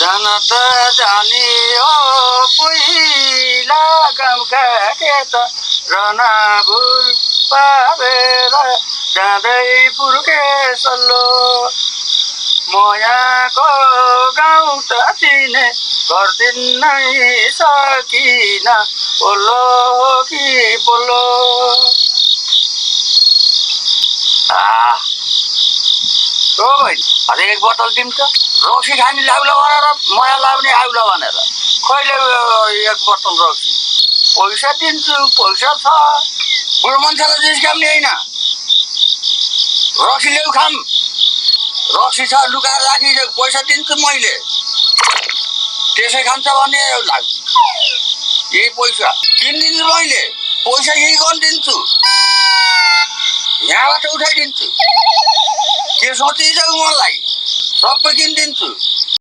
जान त जाने हो पहिला गाउँका खेत रनाभुल पारेर जाँदै पुर्के सल्लो मयाको गाउँ त चिने गर्दिन नै सकिन पोलो कि पोलो ओ भाइ अझै एक बोतल दिउँ त रक्सी खाने लाउला भनेर मया लाउने आउला भनेर कहिले एक बोतल रक्सी पैसा दिन्छु पैसा छ बुढो मान्छेलाई जिस्काउने होइन रक्सी ल्याउ खाम रक्सी छ लुकाएर राखिदियो पैसा दिन्छु मैले त्यसै खान्छ भने यही पैसा किनिदिन्छु मैले पैसा यही गरिदिन्छु यहाँबाट उठाइदिन्छु के सोचिन्छ मलाई सबै किनिदिन्छु